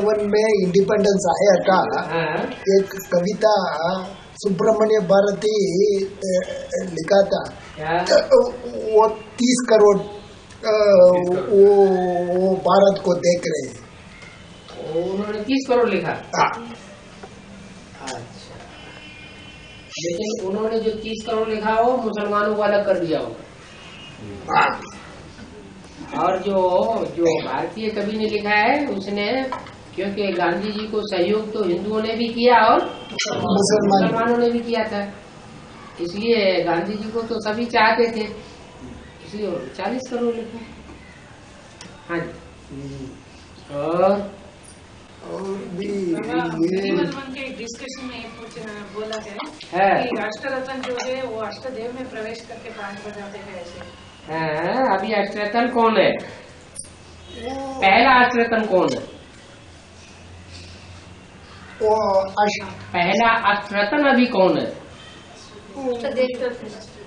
One में independence आया का एक कविता सुब्रमण्य भारती लिखा था। वो 30 करोड़ वो भारत को देख रहे हैं। उन्होंने 30 करोड़ लिखा। हाँ। अच्छा, लेकिन उन्होंने जो 30 करोड़ लिखा हो मुसलमानों को अलग कर दिया होगा। हाँ। और जो भारतीय कवि ने लिखा है उसने, क्योंकि गांधी जी को सहयोग तो हिंदुओं ने भी किया और मुसलमानों ने भी किया था, इसलिए गांधी जी को तो सभी चाहते थे, इसलिए 40 करोड़ लिखा। हाँ जी। और भी के डिस्कशन में बोला है कि अष्टरत्न जो है वो अष्टदेव में प्रवेश करके 5 बजाते हैं ऐसे। अभी अष्टरत्न कौन है? पहला अष्टरत्न कौन है? पहला अष्टरत्न अभी कौन है?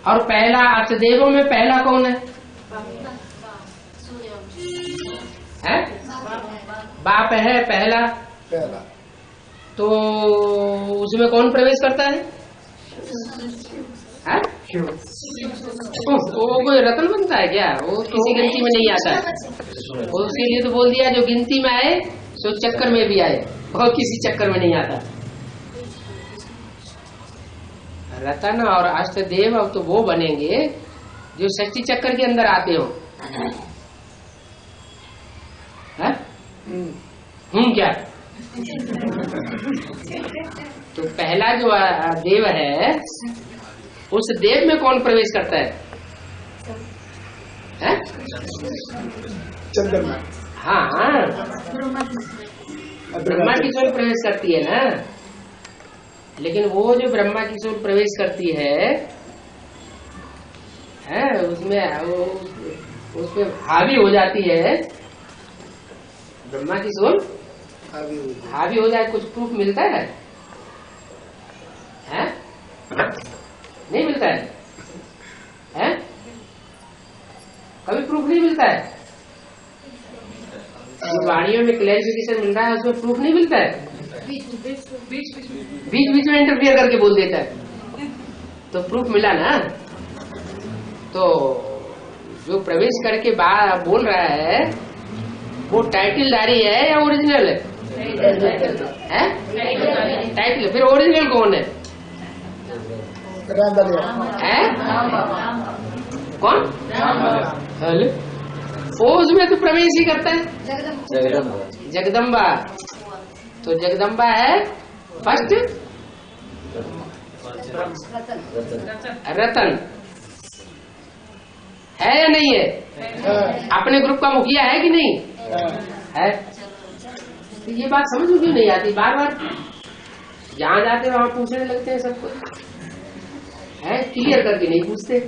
और पहला अष्टदेवों में पहला कौन है? बाप है पहला। तो उसमें कौन प्रवेश करता है? वो कोई रत्न बनता है क्या? वो किसी गिनती में नहीं आता है। उसके लिए तो बोल दिया जो गिनती में आए सो चक्कर में भी आए, और किसी चक्कर में नहीं आता। रतन और अष्टदेव अब तो वो बनेंगे जो षष्ठी चक्कर के अंदर आते हो। क्या तो पहला जो देव है उस देव में कौन प्रवेश करता है? चंद्रमा। हाँ, ब्रह्मा की सोल प्रवेश करती है ना, लेकिन वो जो ब्रह्मा की सोल प्रवेश करती है उसमें हावी हो जाती है। ब्रह्मा की सोल हावी हो जाए, कुछ प्रूफ मिलता है? नहीं मिलता है? कभी प्रूफ नहीं मिलता है। वाणियों में क्लैरिफिकेशन मिल रहा है, उसमें प्रूफ नहीं मिलता है। बीच बीच में इंटरफियर करके बोल देता है, तो प्रूफ मिला ना। तो जो प्रवेश करके बोल रहा है वो टाइटलधारी है या ओरिजिनल है? टाइटल। फिर ओरिजिनल कौन है? कौन? फौज में तो प्रवेश ही करता है जगदम्बा। तो जगदम्बा है फर्स्ट रतन, है या नहीं है? अपने ग्रुप का मुखिया है कि नहीं है? तो ये बात समझ में क्यों नहीं आती? बार बार जहाँ जाते वहां पूछने लगते हैं सबको, है क्लियर करके नहीं पूछते।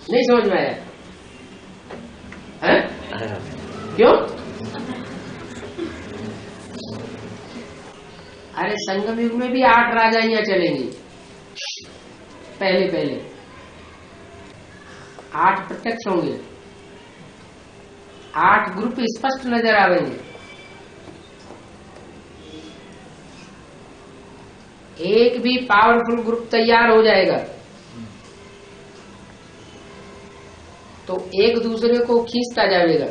नहीं समझ में आया है? क्यों? अरे संगम युग में भी 8 राजाइयां चलेंगी। पहले 8 प्रत्यक्ष होंगे, 8 ग्रुप स्पष्ट नजर आवेंगे। एक भी पावरफुल ग्रुप तैयार हो जाएगा तो एक दूसरे को खींचता जाएगा।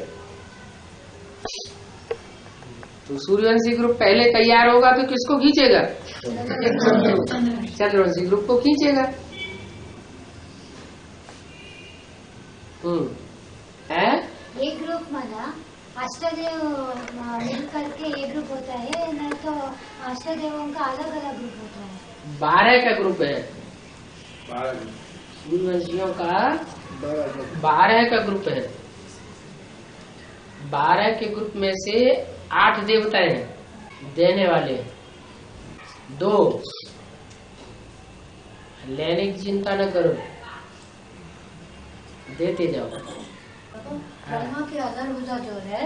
तो सूर्यवंशी ग्रुप पहले तैयार होगा तो किसको खींचेगा? चंद्रवंशी ग्रुप को खींचेगा। एक ग्रुप माना अष्टदेव मिल करके एक ग्रुप होता है, नहीं तो अष्टदेवों का अलग अलग ग्रुप होता है। 12 का ग्रुप है सूर्यवंशियों का, 12 का ग्रुप है। 12 के ग्रुप में से 8 देवता हैं देने वाले, 2 लेने की चिंता न करो, देते जाओ। ब्रह्मा की 1000 भुजा जो है,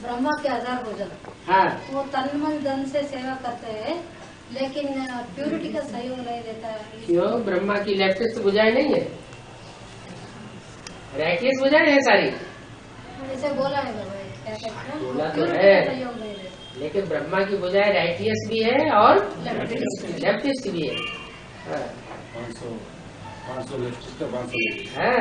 ब्रह्मा की 1000 भुजा, हाँ, वो तन मन धन से सेवा करते हैं, लेकिन प्यूरिटी का सहयोग नहीं देता है। क्यों? ब्रह्मा की लेफ्टिस्ट भुजाएं नहीं है? राइटियस बुझाएं है सारी, जैसे बोला है बोला तो है, लेकिन ब्रह्मा की बुझाएं राइटियस भी है और लेफ्टिस्ट भी है। 500 लेफ्टिस्ट और 500 है,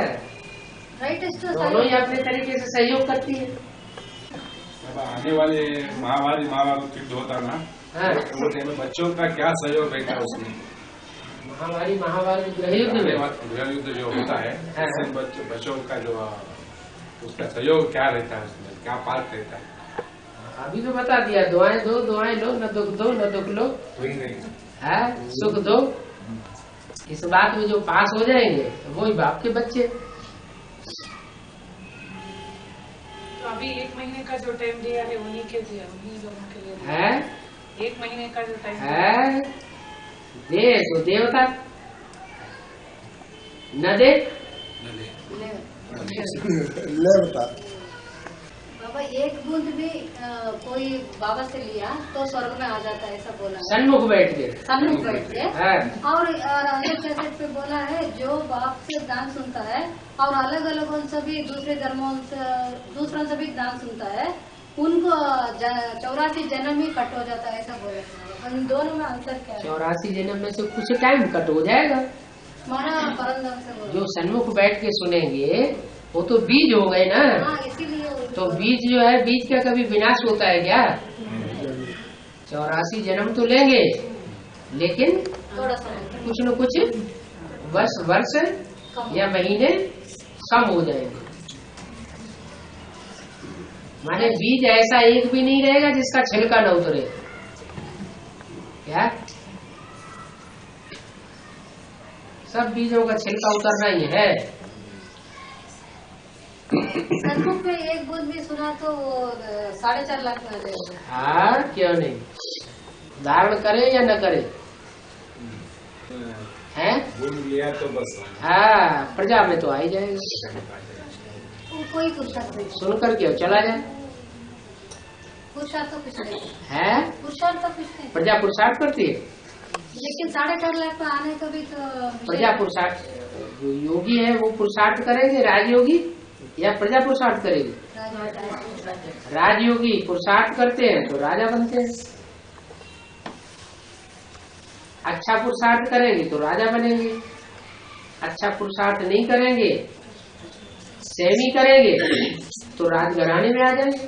दोनों ही अपने तरीके से सहयोग करती है। अब आने वाले महाभारत युद्ध होता ना, वो टाइम में बच्चों का क्या सहयोग रहता है उसमें? महाभारत गृह युद्ध जो होता है, बच्चों का जो उसका सहयोग क्या रहता है, उसमें क्या पार्ट रहता है? अभी तो बता दिया, दुआएं दो दुआएं लो, न दुख दो न दुख लो, है सुख दो। इस बात में जो पास हो जाएंगे वही बाप के बच्चे। तो अभी 1 महीने का जो टाइम दिया है उन्हीं लोगों के लिए है, 1 महीने का जो टाइम है, दे तो देवता, न दे लेवता। बाबा एक बूंद भी कोई बाबा से लिया तो स्वर्ग में आ जाता है, ऐसा बोला। सन्मुख बैठ के, सन्मुख बैठ के। है। और अंदर कैसेट पे बोला है जो बाप से दान सुनता है और अलग अलग उनसे भी दूसरे धर्मों से दूसरों से भी दान सुनता है, उनको 84 जन्म ही कट हो जाता है, ऐसा बोला। इन दोनों में अंतर क्या है? 84 जन्म में से कुछ टाइम कट हो जाएगा। माना परमधाम से बोला। जो सन्मुख बैठ के सुनेंगे वो तो बीज हो गए ना। इसीलिए तो बीज जो है, बीज का कभी विनाश होता है क्या? 84 जन्म तो लेंगे, लेकिन थोड़ा समय कुछ न कुछ वर्ष या महीने कम हो जाएंगे। माने बीज ऐसा एक भी नहीं रहेगा जिसका छिलका न उतरे। क्या? सब बीजों का छिलका उतरना ही है। सन्मुख में एक बूंद भी सुना तो वो 4.5 लाख में आ जाएगा। हाँ, क्यों नहीं, धारण करे या न करे, हैं? भूल लिया तो बस। हाँ, प्रजा में तो आ ही जाएगा। कोई पुरुषार्थ नहीं, सुनकर क्यों चला जाए? पुरुषार्थ तो कुछ नहीं है, पुरुषार्थ तो कुछ नहीं, प्रजा पुरुषार्थ करती है। लेकिन 4.5 लाख में आने का भी तो प्रजा पुरुषार्थ, जो योगी है वो पुरुषार्थ करेंगे, राजयोगी या प्रजा पुरुषार्थ करेगी? राजयोगी पुरुषार्थ करते हैं तो राजा बनते हैं, अच्छा पुरुषार्थ करेंगे तो राजा बनेंगे, अच्छा पुरुषार्थ नहीं करेंगे, सेवी करेंगे तो राजघराने में आ जाएंगे,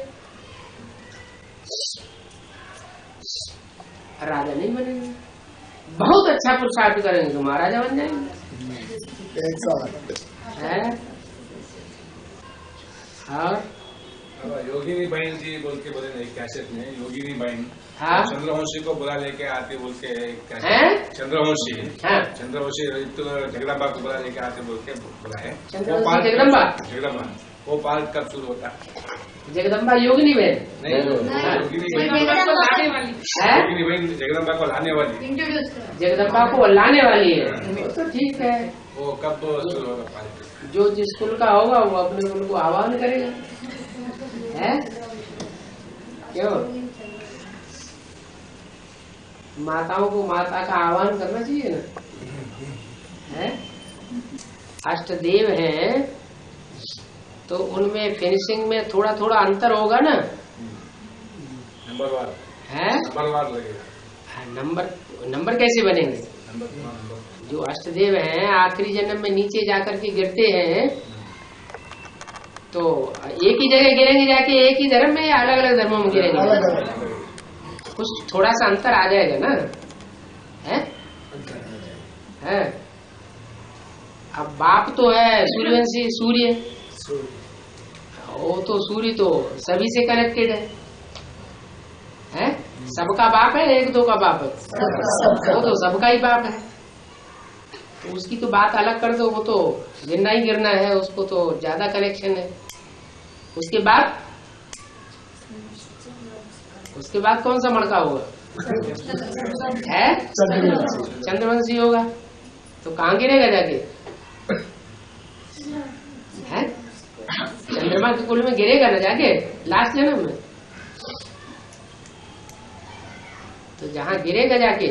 राजा नहीं बनेंगे। बहुत अच्छा पुरुषार्थ करेंगे तो महाराजा बन जाएंगे। है? और योगिनी बहन जी बोल के बोले नहीं कैसेट में, योगिनी बहन हाँ, चंद्रवंशी को बुला लेके आते बोल के, चंद्रवंशी, हाँ, चंद्रवंशी जगदम्बा को बुला लेके आते बोल के बुलाए। जगदम्बा वो पार्ट कब शुरू होता? जगदम्बा योगिनी बहन नहीं, योगिनी बहन जगदम्बा को लाने वाली, जगदम्बा को लाने वाली है तो ठीक है। वो कब शुरू होगा पार्ट? जो जिस कुल का होगा वो अपने कुल को आह्वान करेगा। है क्यों? माताओं को माता का आह्वान करना चाहिए ना। है? अष्टदेव हैं तो उनमें फिनिशिंग में थोड़ा थोड़ा अंतर होगा ना। नंबरवार है, नंबरवार लगेगा। नंबर कैसे बनेंगे? नंबर जो अष्टदेव हैं आखिरी जन्म में नीचे जाकर के गिरते हैं तो एक ही जगह गिरेंगे जाके, एक ही धर्म में या अलग अलग धर्मों में गिरेंगे? कुछ थोड़ा सा अंतर आ जाएगा ना। है? अब बाप तो है सूर्यवंशी, सूर्य, वो तो सूर्य तो सभी से कनेक्टेड है? सबका बाप है, एक दो का बाप है? वो तो सबका ही बाप है। तो उसकी तो बात अलग कर दो, वो तो गिरना ही गिरना है, उसको तो ज्यादा कनेक्शन है। उसके बाद कौन सा मड़का होगा? है चंद्रवंशी होगा। तो कहाँ गिरेगा जाके? है चंद्रमा के कुल में गिरेगा ना जाके लास्ट जन्म में। तो जहाँ गिरेगा जाके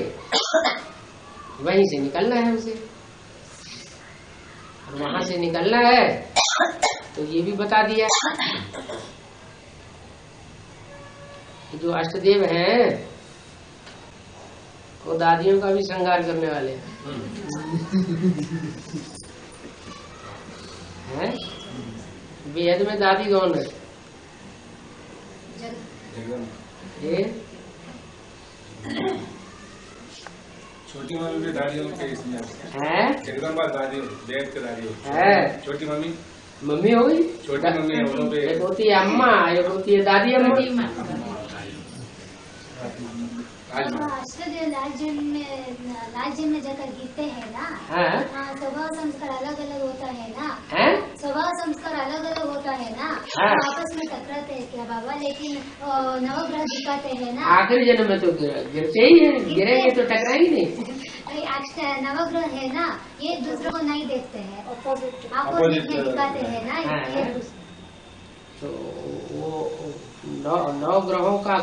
वहीं से निकलना है उसे, और वहां से निकलना है ये भी बता दिया कि जो अष्टदेव हैं वो दादियों का भी श्रृंगार करने वाले हैं। वेद में दादी कौन है? ये छोटी मम्मी भी दादियों के इसमें है। जगदम्बा दादी वेद के दादी है। छोटी मम्मी मम्मी हो गई। छोटी मम्मी एक होती है अम्मा, एक होती है दादी अम्मा। अष्टदेव राज्य में जाकर गिरते हैं ना। स्वभाव संस्कार अलग अलग होता है ना। स्वभाव संस्कार अलग अलग होता है ना। आपस में टकराते हैं क्या बाबा? लेकिन नवग्रह दिखाते हैं ना। आखिरी जन्म में तो गिरते ही है, गिरेंगे तो टकराएंगे नहीं। नवग्रह है ना, ये दूसरों को नहीं देखते हैं, अपोजिट में दिखाते हैं ना। तो वो नौ ग्रहों का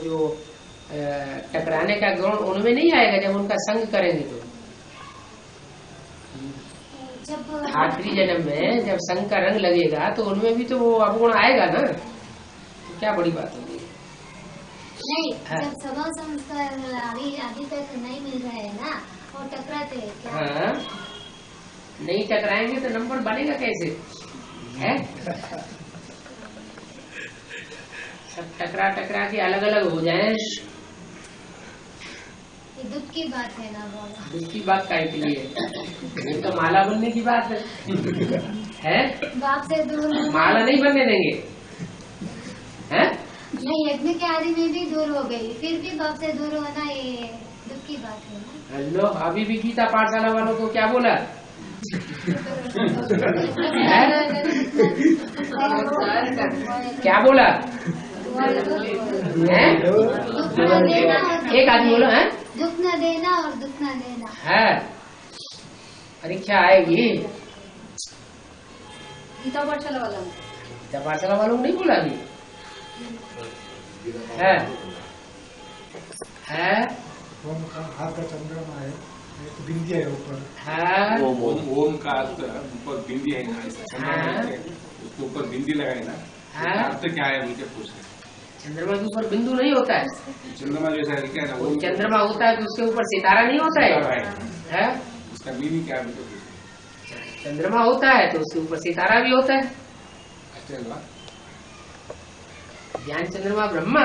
जो टकराने का गुण उनमें नहीं आएगा जब उनका संग करेंगे तो। जब आखिरी जन्म में जब संग का रंग लगेगा तो उनमें भी तो वो अवगुण आएगा ना। तो क्या बड़ी बात होगी? नहीं, जब स्वभाव संस्कार अभी तक नहीं मिल रहा है ना, और टकराते हैं क्या? हाँ, नहीं टकराएंगे तो नंबर बनेगा कैसे? है सब टकरा के अलग अलग हो जाए। ये दुख की बात है ना बाबा। दुख की बात काय के लिए? ये तो माला बनने की बात है? बाप से दूर माला नहीं बनने देंगे हैं? नहीं, यज्ञ के आदि में भी दूर हो गई, फिर भी बाप से दूर होना ये दुख की बात है ना। हेलो, अभी भी गीता पाठशाला वालों को क्या बोला? क्या बोला है? एक आदमी बोलो है दुख न देना और दुख न देना है। परीक्षा आएगी। गीता पाठशाला वालों को नहीं बोला अभी है? हाथ का चंद्रमा है, बिंदी है ऊपर। ओम का ऊपर बिंदी है ना, उसके ऊपर बिंदी लगाए ना। अर्थ क्या है मुझे पूछ रहे? चंद्रमा के ऊपर बिंदु नहीं होता है। चंद्रमा जैसा क्या है ना, वो चंद्रमा होता है तो उसके ऊपर सितारा नहीं होता है? उसका मीनिंग क्या है? चंद्रमा होता है तो उसके ऊपर सितारा भी होता है। ज्ञान चंद्रमा ब्रह्मा,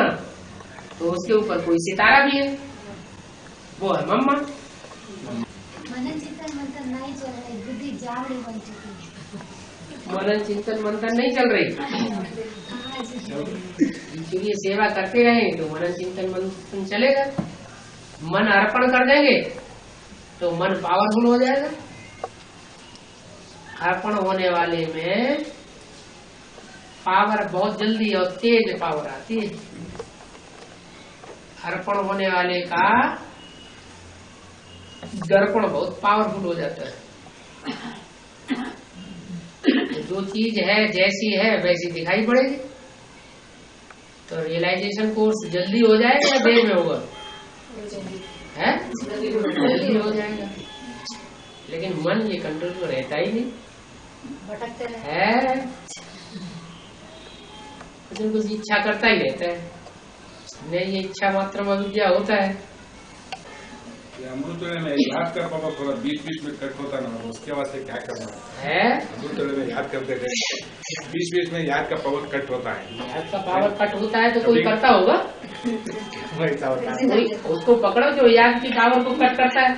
तो उसके ऊपर कोई सितारा भी है, वो है मम्मा। मनन चिंतन मंथन नहीं चल रही, बुद्धि जावड़ी बन चुकी। मनन चिंतन मंथन नहीं चल रही, क्योंकि सेवा करते रहे तो मनन चिंतन मंथन चलेगा। मन अर्पण कर देंगे तो मन पावरफुल हो जाएगा। अर्पण होने वाले में पावर बहुत जल्दी और तेज पावर आती है। अर्पण होने वाले का दर्पण बहुत पावरफुल हो जाता है। जो चीज है जैसी है वैसी दिखाई पड़ेगी। तो रियलाइजेशन कोर्स जल्दी हो जाएगा या देर में होगा? है जल्दी हो जाएगा, लेकिन मन ये कंट्रोल में रहता ही नहीं, भटकते है। कुछ इच्छा करता ही रहता है। नहीं, ये इच्छा मात्र में अविद्या होता है। अमृत में याद कर पापा थोड़ा बीच में कट होता ना, उसके वास्ते क्या करना है? अमृत में याद करते थे, बीच में याद का पावर कट होता है। याद का पावर कट होता है तो कोई करता होगा? वैसा होता है। कोई उसको पकड़ो जो याद की पावर को कट करता है।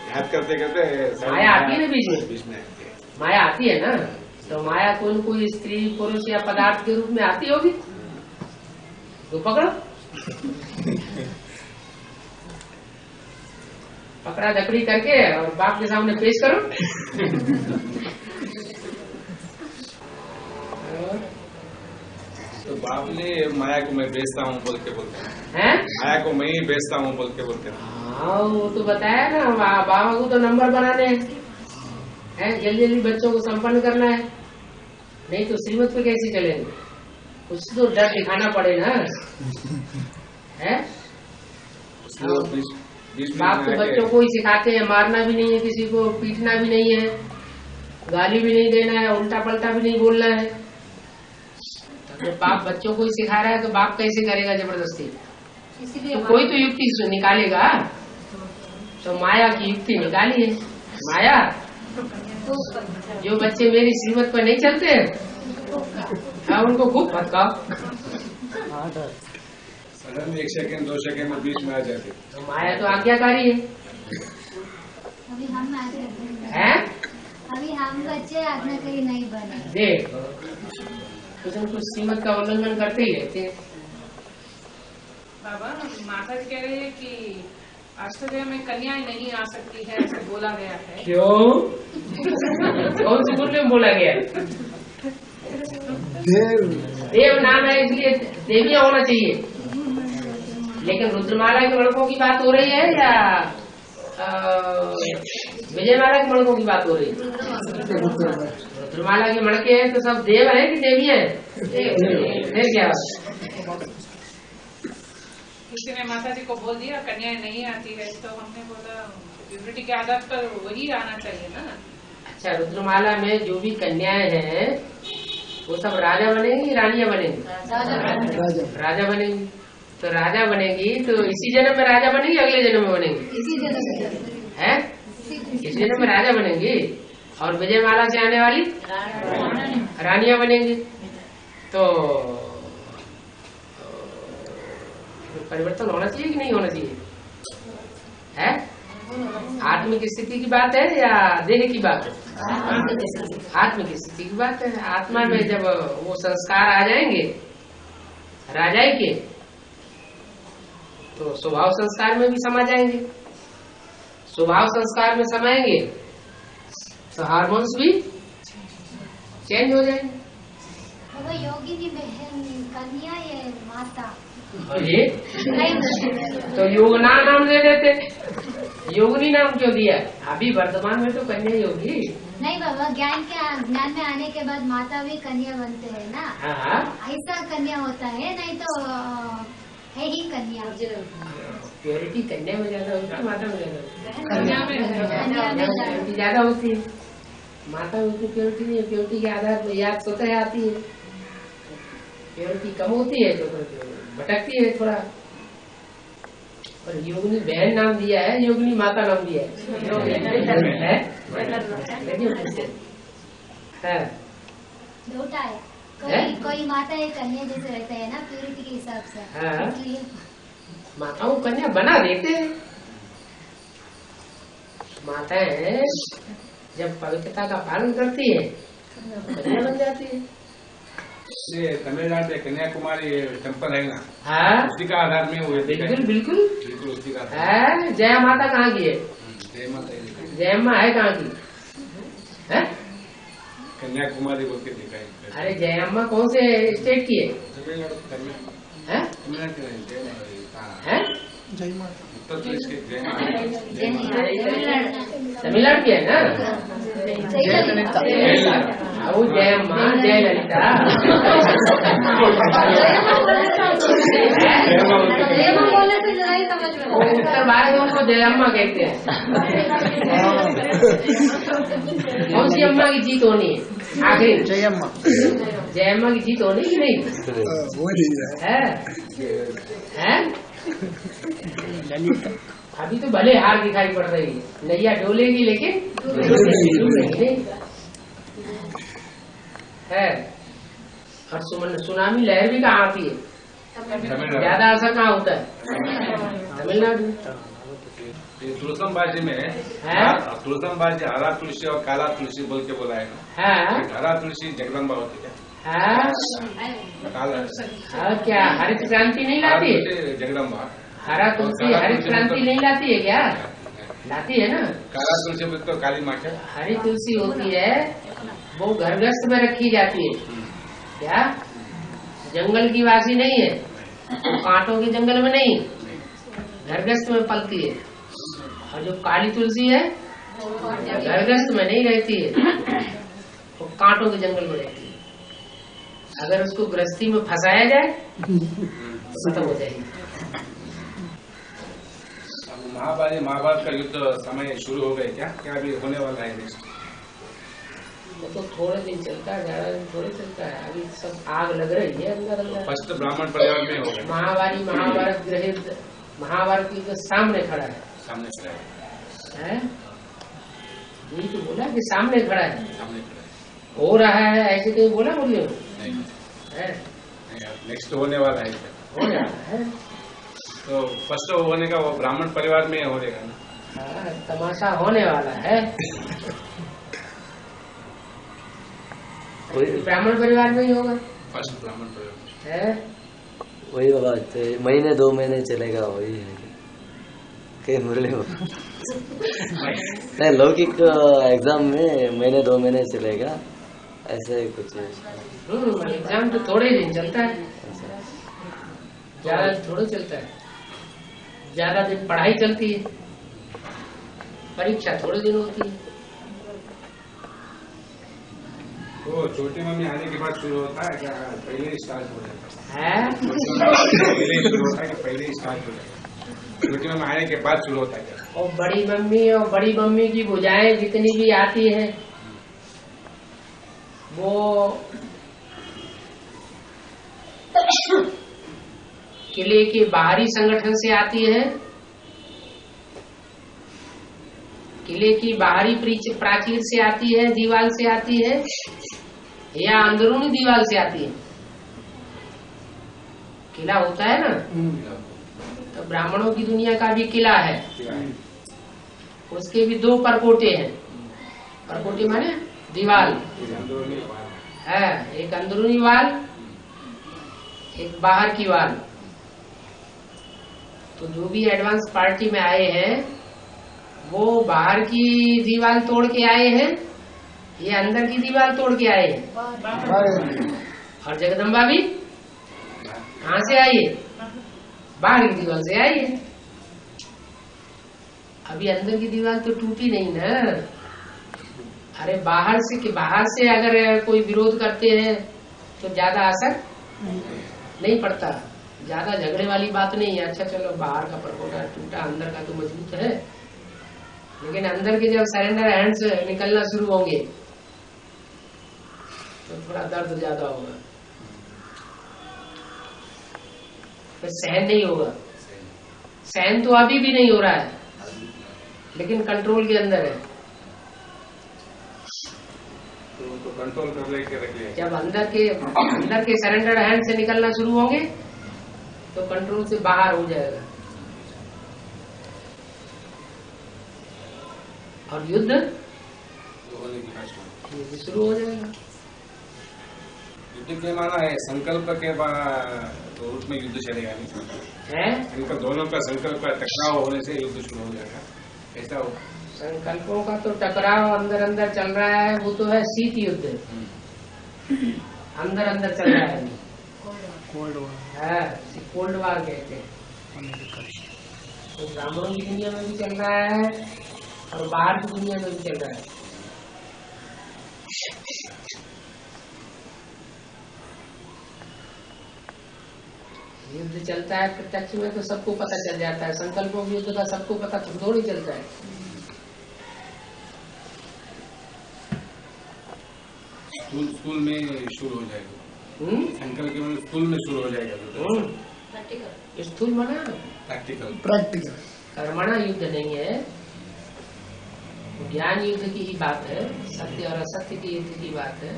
याद करते करते माया आती है ना बीच में माया आती है ना। तो माया कोई स्त्री पुरुष या पदार्थ के रूप में आती होगी तो पकड़ो। पकड़ा दकड़ी करके और बाप के सामने पेश करो। तो बाप ने माया को मैं बेचता हूँ बोल के बोलते हैं, माया को मैं ही बेचता हूँ बोल के बोलते हैं। हाँ, वो तो बताया ना, बाबा को तो नंबर बनाने हैं, जल्दी बच्चों को संपन्न करना है, नहीं तो श्रीमत पे कैसे चलेंगे? कुछ तो डर दिखाना पड़े ना, है? बाप तो बच्चों को ही सिखाते हैं, मारना भी नहीं है, किसी को पीटना भी नहीं है, गाली भी नहीं देना है, उल्टा पलटा भी नहीं बोलना है। तो बाप बच्चों को ही सिखा रहा है तो बाप कैसे करेगा जबरदस्ती? तो कोई तो युक्ति निकालेगा। तो माया की युक्ति निकाली है। माया, जो बच्चे मेरी श्रीमत पर नहीं चलते हाँ उनको खूब भटकाओ। सडन 1 सेकंड 2 सेकंड में बीच में आ जाते। तो माया तो आज्ञाकारी है। अभी हम हैं? अभी हम बच्चे आज्ञाकारी नहीं बने। देख कुछ न कुछ श्रीमत का उल्लंघन करते ही रहते हैं। बाबा माता जी कह रहे हैं कि अष्टदेव में कन्याएं नहीं आ सकती है, ऐसे बोला गया है। क्यों? कौन से पुण्य में बोला गया? देव नाम है इसलिए देवियां होना चाहिए। लेकिन रुद्रमाला के लड़कों की बात हो रही है या विजयमाला के मणकों की बात हो रही है? रुद्रमाला के मणके हैं तो सब देव है कि देवी है? देव क्या? किसी ने माता जी को बोल दिया कन्याएं नहीं आती है, तो हमने बोला प्यूरिटी के आधार पर वही आना चाहिए ना। अच्छा, रुद्रमाला में जो भी कन्याएं हैं वो सब राजा बनेंगी, रानियां बनेंगी? राजा बनेंगी। तो राजा बनेगी तो इसी जन्म में राजा बनेगी, अगले जन्म में बनेगी? है इसी जन्म में राजा बनेंगी। और विजयमाला से आने वाली रानियां बनेंगी। तो परिवर्तन होना चाहिए कि नहीं होना चाहिए? है आत्मिक स्थिति की बात है या देह की बात है? आत्मिक स्थिति की बात है। आत्मा में जब वो संस्कार आ जाएंगे राजाई के तो स्वभाव संस्कार में भी समा जाएंगे। स्वभाव संस्कार में समाएंगे तो हार्मोन्स भी चेंज हो जाएंगे। वो योगिनी बहन कन्या ये माता। ये तो योगना नाम दे देते, योगिनी नाम क्यों दिया? अभी वर्तमान में तो कन्या योगी नहीं बाबा, ज्ञान में आने के बाद माता भी कन्या बनते हैं ना। हाँ ऐसा कन्या होता है, नहीं तो है ही कन्या। प्योरिटी कन्या में ज्यादा होती है, माता में ज्यादा होती कन्या में है? ज्यादा होती है। माता में उतनी प्योरिटी नहीं है। प्योरिटी के आधार पर याद स्वतः आती है। प्योरिटी कम होती है तो भटकती है थोड़ा। और योगिनी बहन नाम दिया है, योगिनी माता नाम दिया है। झूठा है। कोई माता एक कन्या जैसे रहते हैं ना प्योरिटी के हिसाब से, इसलिए माताओं कन्या बना देते हैं। माताएं जब पवित्रता का पालन करती है कन्या बन जाती है। तमिलनाडु में कन्याकुमारी टेम्पल है ना, हाँ उसी का आधार में वो बिल्कुल बिल्कुल बिल्कुल उसी का। जय माता कहाँ की है? जय माता जय अम्मा है कहाँ की है? कन्याकुमारी बोल के दिखाई। अरे जय अम्मा कौन से स्टेट की है? उत्तर प्रदेश के तमिलनाडु की है ना? वो जय अम्मा जय ललिता उत्तर भारत में उनको जय अम्मा कहते हैं। कौन सी अम्मा की जीत होनी है आखिर? जय अम्मा की जीत होनी कि नहीं है? अभी तो भले हार दिखाई पड़ रही है, नैया डोलेगी लेकिन नहीं है। और सुनामी लहर भी कहाँ आती है? ज्यादा असर कहाँ होता है? तमिलनाडु। तुलसम बाजी में तुलसम बाजी हरा तुलसी और काला तुलसी बोल के बोला है ना। हरा तुलसी जगदम्बा होती है, क्या हरित क्रांति नहीं लाती है? जगदम्बा हरा तुलसी हरित क्रांति नहीं लाती है क्या? लाती है ना। काला तुलसी तो काली माँ है। हरी तुलसी होती है वो घरगस्त में रखी जाती है। क्या जंगल की वासी नहीं है, तो कांटों के जंगल में नहीं, घरगस्त में पलती है। और जो काली तुलसी है घरगस्त में नहीं रहती है, वो कांटों के जंगल में रहती है। अगर उसको गृहस्थी में फंसाया जाए तो खत्म हो जाएगी। महाभारत का युद्ध समय शुरू हो गए क्या? क्या अभी होने वाला है? वो तो थोड़े दिन चलता है, ज्यादा दिन थोड़े चलता है। अभी सब आग लग रही है अंदर अंदर। फर्स्ट ब्राह्मण परिवार में हो गया। महावारी महाभारत ग्रहित महाभारत के सामने खड़ा है, सामने खड़ा है? यही तो बोला कि सामने खड़ा है, सामने खड़ा है। हो रहा है ऐसे कहीं बोला बोलिए नहीं है, नेक्स्ट होने वाला है, हो रहा है। तो फर्स्ट होने का वो ब्राह्मण परिवार में हो जाएगा ना। हाँ, तमाशा होने वाला है। ब्राह्मण परिवार में ही होगा फर्स्ट ब्राह्मण परिवार है। वही बाबा महीने 2 महीने चलेगा, वही है कहीं मुरली हो नहीं, लौकिक एग्जाम में महीने 2 महीने चलेगा ऐसे कुछ। एग्जाम तो थोड़े दिन चलता है, ज्यादा थोड़े चलता है। ज्यादा दिन पढ़ाई चलती है, परीक्षा थोड़े दिन होती है। तो छोटी मम्मी आने के बाद शुरू होता है क्या, पहले ही स्टार्ट हो जाता है? पहले ही शुरू होता है कि पहले ही स्टार्ट हो जाता है? छोटी मम्मी आने के बाद शुरू होता है क्या? और बड़ी मम्मी की भुजाएं जितनी भी आती है वो किले के बाहरी संगठन से आती है, किले की बाहरी प्राचीर से आती है, दीवार से आती है, या अंदरूनी दीवार से आती है। किला होता है ना, तो ब्राह्मणों की दुनिया का भी किला है, उसके भी 2 परकोटे हैं। परकोटे माने दीवार है, एक अंदरूनी वाल, एक बाहर की वाल। तो जो भी एडवांस पार्टी में आए हैं वो बाहर की दीवार तोड़ के आए हैं, ये अंदर की दीवार तोड़ के आए हैं। और जगदम्बा भी कहाँ से आई है? बाहर की दीवार से आई है। अभी अंदर की दीवार तो टूटी नहीं ना। अरे बाहर से अगर कोई विरोध करते हैं तो ज्यादा असर नहीं पड़ता, ज्यादा झगड़े वाली बात नहीं है। अच्छा चलो बाहर का परकोटा टूटा, अंदर का तो मजबूत है। लेकिन अंदर के जब सरेंडर हैंड्स निकलना शुरू होंगे तो थोड़ा दर्द ज्यादा होगा, तो सहन नहीं होगा। सहन तो अभी भी नहीं हो रहा है, लेकिन कंट्रोल के अंदर है। तो कंट्रोल कर लेके रख लिया। जब अंदर के सरेंडर हैंड से निकलना शुरू होंगे तो कंट्रोल से बाहर हो जाएगा। और युद्ध शुरू हो जाएगा। युद्ध के माना है संकल्प के तो उसमें युद्ध चलेगा नहीं इनका दोनों का संकल्प का टकराव होने से युद्ध शुरू हो जाएगा, ऐसा हो। संकल्पों का तो टकराव अंदर अंदर चल रहा है, वो तो है शीत युद्ध, अंदर अंदर चल रहा है। कोल्ड वार कहते हैं। तो ब्राह्मणों की दुनिया में भी चल रहा है और बाहर की दुनिया में भी चल रहा है। युद्ध चलता है प्रत्यक्ष में तो सबको पता चल जाता है, संकल्पों के युद्ध का सबको पता थोड़ी चलता है। स्कूल में शुरू हो जाएगा, संकल्प के स्कूल में शुरू हो जाएगा। स्थूल माना प्रैक्टिकल कर्मणा युद्ध नहीं है, ज्ञान युद्ध की ही बात है, सत्य और असत्य की युद्ध की बात है।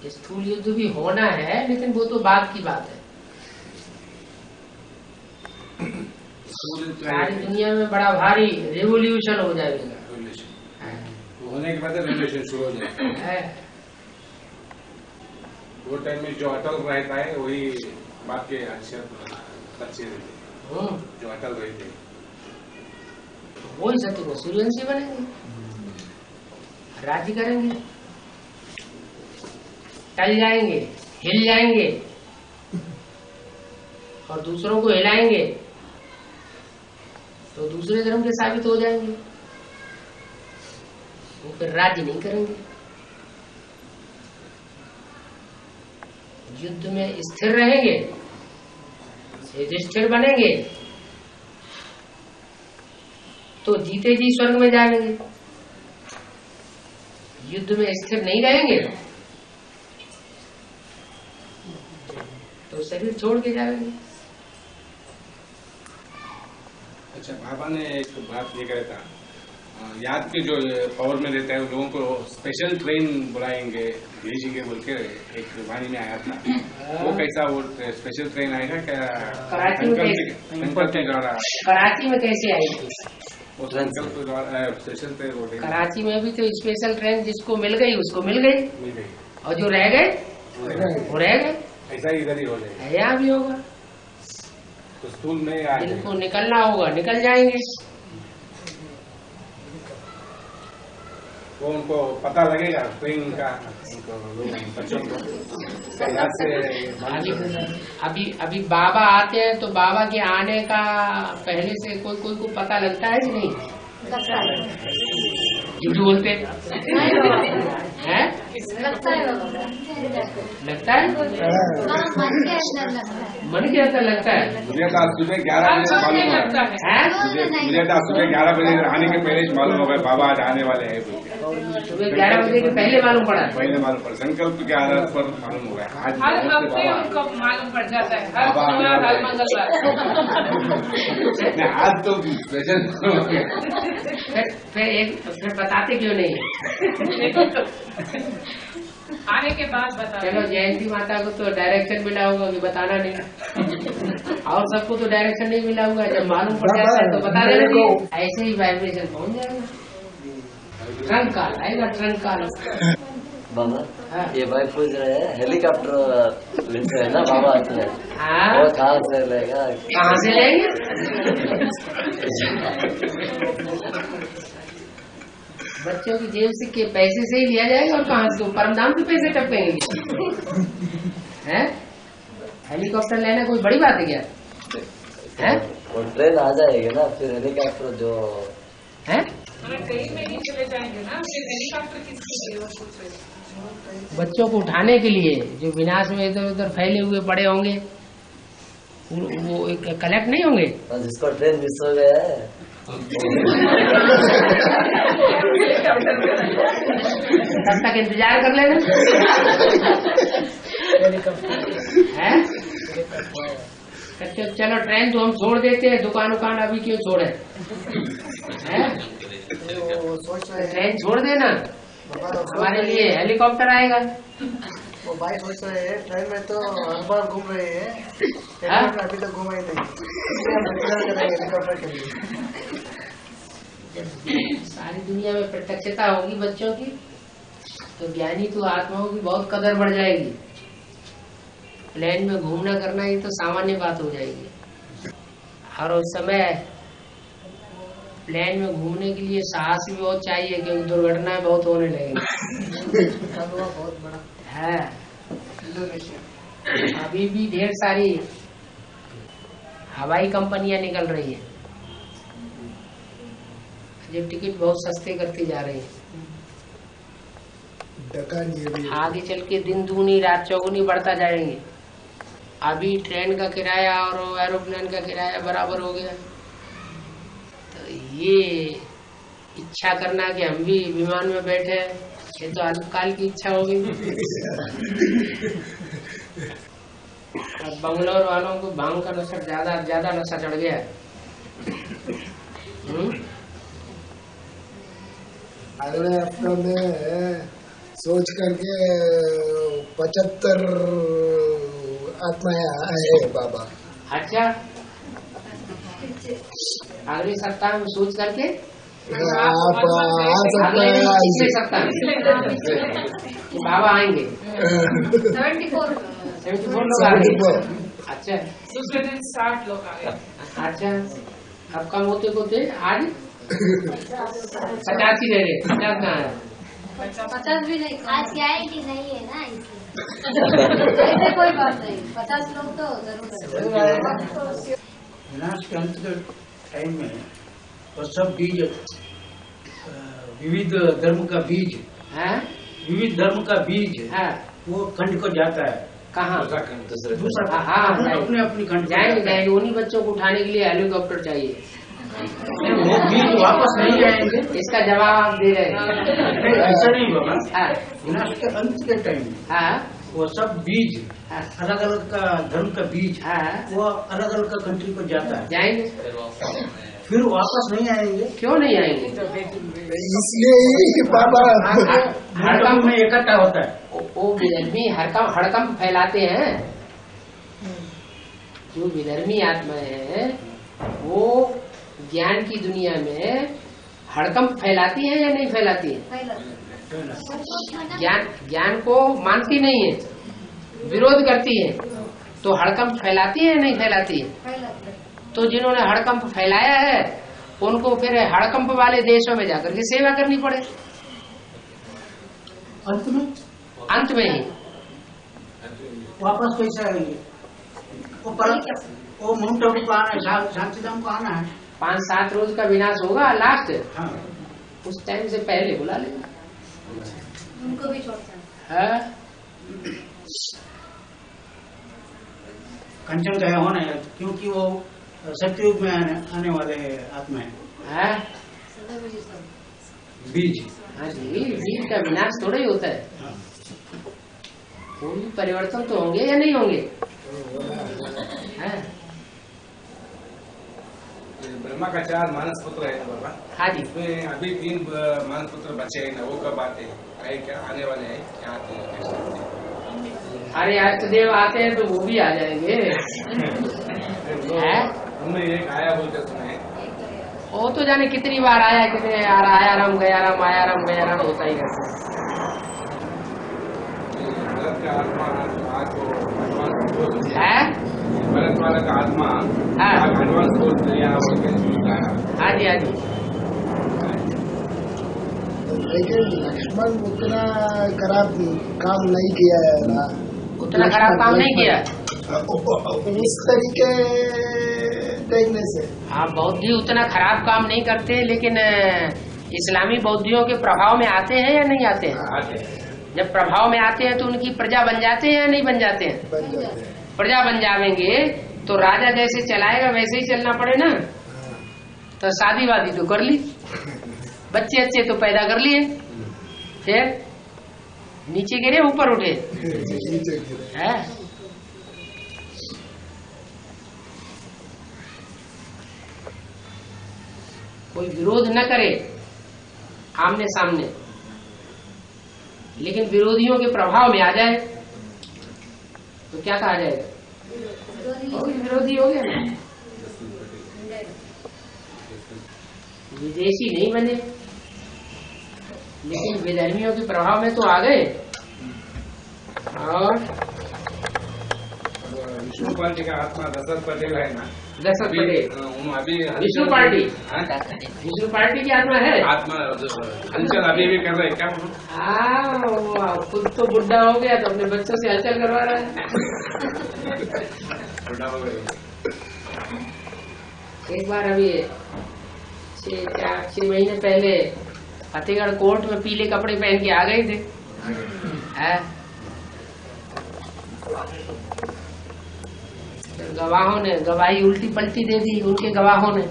स्थूल युद्ध भी होना है, लेकिन वो तो बाद की बात है। सारी दुनिया में बड़ा भारी रेवोल्यूशन हो जाएगा, होने के बाद रेवोल्यूशन शुरू हो जाएगा। वो टाइम में जो अटल रहता है वही बात के अक्षर बच्चे रहते, जो अटल रहते वही सत्य को सूर्यवंशी बनेंगे, राज्य करेंगे, टल जाएंगे, हिल जाएंगे और दूसरों को हिलाएंगे तो दूसरे धर्म के साबित हो जाएंगे। वो फिर राज्य नहीं करेंगे, युद्ध में स्थिर रहेंगे, युधिष्ठिर बनेंगे तो जीते जी स्वर्ग में जाएंगे, युद्ध में स्थिर नहीं रहेंगे तो शरीर छोड़ के जाएंगे। अच्छा, बाबा ने एक बात ये कहा था, याद के जो पावर में रहता है उन लोगों को स्पेशल ट्रेन बुलाएंगे, भेजेंगे बोल के एक वाणी में आया था। वो कैसा, वो स्पेशल ट्रेन आएगा क्या? कराची में कैसे आएगी? वो संकल्प द्वारा स्पेशल ट्रेन, कराची में भी तो स्पेशल ट्रेन जिसको मिल गई उसको मिल गई, और जो रह गए वो रह गए। ऐसा ही इधर ही हो जाएगा, यहाँ भी होगा। तो स्कूल में जिनको निकलना होगा निकल जाएंगे। वो उनको पता लगेगा ट्रेन का, बच्चों को याद से। अभी बाबा आते हैं तो बाबा के आने का पहले से कोई को पता लगता है कि नहीं? झूठ बोलते हैं? लगता है मन के अंदर लगता है। मुझे तो सुबह 11 बजे मालूम है, मुझे तो सुबह 11 बजे आने के पहले मालूम हो गया बाबा आज आने वाले हैं। सुबह 11 बजे के पहले मालूम पड़ा? पहले मालूम पड़ा, संकल्प के आधार पर मालूम हो गया। हर हफ्ते उनको मालूम पड़ जाता है, हर सोमवार हर मंगलवार। आज तो स्पेशल। फिर बताते क्यों नहीं? आने के बाद बता। चलो, जयंती माता को तो डायरेक्शन मिला होगा कि बताना नहीं, और सबको तो डायरेक्शन नहीं मिला होगा। जब मालूम पड़ जाता है तो बता देना चाहिए। ऐसे ही वाइब्रेशन पहुंच जाएगा, ट्रंक कॉल आएगा, ट्रंक कॉल। बाबा, ये भाई पूछ रहे हैं हेलीकॉप्टर लेते हैं ना बाबा आते हैं, वो कहाँ से लेगा? कहाँ से लेंगे? बच्चों की जेब से के पैसे से ही लिया जाएगा, और कहाँ से? परमधाम से पैसे टपकेंगे हैं? हेलीकॉप्टर लेना कोई बड़ी बात है क्या? हैं? वो ट्रेन आ जाएगी ना, फिर हेलीकॉप्टर जो है ट्रेन में ही चले जाएंगे ना, फिर हेलीकॉप्टर किसके लिए? बच्चों को उठाने के लिए जो विनाश में इधर उधर फैले हुए पड़े होंगे, वो कलेक्ट नहीं होंगे। जिसको ट्रेन मिस हो गया है तब तक इंतजार कर लेना है। चलो, ट्रेन तो हम छोड़ देते हैं, दुकान उकान अभी क्यों छोड़े? ट्रेन छोड़ देना, हमारे लिए हेलीकॉप्टर आएगा। वो भाई सोच रहे हैं ट्रेन में तो हर बार घूम रहे हैं, हेलीकॉप्टर अभी तक घूमा ही नहीं, हेलीकॉप्टर के लिए। सारी दुनिया में प्रत्यक्षता होगी बच्चों की, तो ज्ञानी तो आत्माओं की बहुत कदर बढ़ जाएगी। प्लेन में घूमना करना ही तो सामान्य बात हो जाएगी। और उस समय प्लेन में घूमने के लिए साहस भी बहुत चाहिए, क्योंकि दुर्घटनाएं बहुत होने लगेंगी। बहुत बड़ा है, अभी भी ढेर सारी हवाई कंपनियां निकल रही है, जो टिकट बहुत सस्ते करती जा रही है। आगे चल के दिन दूनी रात चौगुनी बढ़ता जाएंगे। अभी ट्रेन का किराया और एरोप्लेन का किराया बराबर हो गया, तो ये इच्छा करना कि हम भी विमान में बैठे, ये तो अल्पकाल की इच्छा होगी। और बंगलोर वालों को भांग का नशा ज्यादा नशा चढ़ गया है। अगले हफ्ते में सोच करके 75 आत्माएं आए बाबा। अच्छा, अगले सप्ताह में सोच करके आप पिछले सप्ताह बाबा आएंगे। 74 लोग आ गए। अच्छा, दूसरे दिन 60 लोग आ गए। अच्छा, अब कम होते होते आज 50 ही रह गए। 50 कहाँ है? 50 भी नहीं, आज गारंटी नहीं है ना, इसलिए ऐसे कोई बात नहीं, 50 लोग तो जरूर आएंगे। विनाश के अंत के टाइम में तो सब बीज विविध धर्म का बीज है, विविध धर्म का बीज है, वो खंड को जाता है। कहाँ? दूसरा हाँ, अपने अपनी खंड जाएंगे। उन्हीं बच्चों को उठाने के लिए हेलीकॉप्टर चाहिए। वो बीज वापस नहीं आएंगे। इसका जवाब आप दे रहे हैं। ऐसा नहीं होगा। हाँ विनाश के अंत के टाइम में हाँ वो सब बीज हाँ अलग अलग का धर्म का बीज हाँ वो अलग अलग का कंट्री को जाता है, जाएंगे, फिर वापस नहीं आएंगे। क्यों नहीं आएंगे? इसलिए ही पापा हड़कंप में इकट्ठा होता है। वो विधर्मी हड़कंप फैलाते हैं। जो विधर्मी आत्माएं हैं वो ज्ञान की दुनिया में हड़कंप फैलाती है या नहीं फैलाती है? ज्ञान को मानती नहीं है, विरोध करती है, तो हड़कंप फैलाती है या नहीं फैलाती है? तो जिन्होंने हड़कंप फैलाया है उनको फिर हड़कंप वाले देशों में जाकर के सेवा करनी पड़े। अंत में ही वापस कैसे आएंगे? वो माउंट आबू को आना है, शांतिधाम को आना है। 5-7 रोज का विनाश होगा लास्ट, हाँ। उस टाइम से पहले बुला लेना। उनको भी छोड़ता है कंचन गया होना है, क्योंकि वो सत्युग में आने वाले आत्मा है। बीज, हाँ जी, बीज का विनाश थोड़ा ही होता है। हाँ। कोई परिवर्तन तो होंगे या नहीं होंगे? ब्रह्मा का 4 मानस पुत्र है ना बाबा? हाँ जी। उसमें अभी 3 मानस पुत्र बचे हैं ना, वो कब आते हैं? आए क्या आने वाले हैं? क्या आते हैं? अरे अष्टदेव आते हैं तो वो भी आ जाएंगे। उनमें एक आया बोलते सुने। वो तो जाने कितनी बार आया, कितने आया राम गया राम, आया राम गया राम होता ही रहता है। भरत का आत्मा आज तो एडवांस है, भरत वाला का आत्मा एडवांस कोर्स यहाँ बोल के आया। हाँ जी हाँ जी। लेकिन लक्ष्मण उतना खराब काम नहीं किया है ना, उतना खराब काम नहीं किया उस तरीके देखने से। हाँ, बौद्धि उतना खराब काम नहीं करते, लेकिन इस्लामी बौद्धियों के प्रभाव में आते हैं या नहीं आते हैं? जब प्रभाव में आते हैं तो उनकी प्रजा बन जाते हैं या नहीं बन जाते हैं? प्रजा बन जाएंगे तो राजा जैसे चलाएगा वैसे ही चलना पड़े ना। तो शादी वादी तो कर ली, बच्चे अच्छे तो पैदा कर लिए, फिर नीचे गिरे ऊपर उठे है। कोई विरोध न करे आमने सामने, लेकिन विरोधियों के प्रभाव में आ जाए तो क्या कहा जाएगा? विरोधी हो गया ना। विदेशी नहीं बने, लेकिन विधर्मियों के प्रभाव में तो आ गए। और विष्णु पार्टी का आत्मा दशरथ पटेल है ना? दशरथ पटेल अभी विष्णु पार्टी, विष्णु पार्टी की आत्मा है। आत्मा हलचल अभी भी कर रहे क्या? हाँ, खुद तो बुढ़ा हो गया तो अपने बच्चों से हलचल करवा रहा है। बुढ़ा हो गया। एक बार अभी 6 महीने पहले फतेहगढ़ कोर्ट में पीले कपड़े पहन के आ गए थे। गवाहों ने गवाही उल्टी पलटी दे दी, उनके गवाहों ने।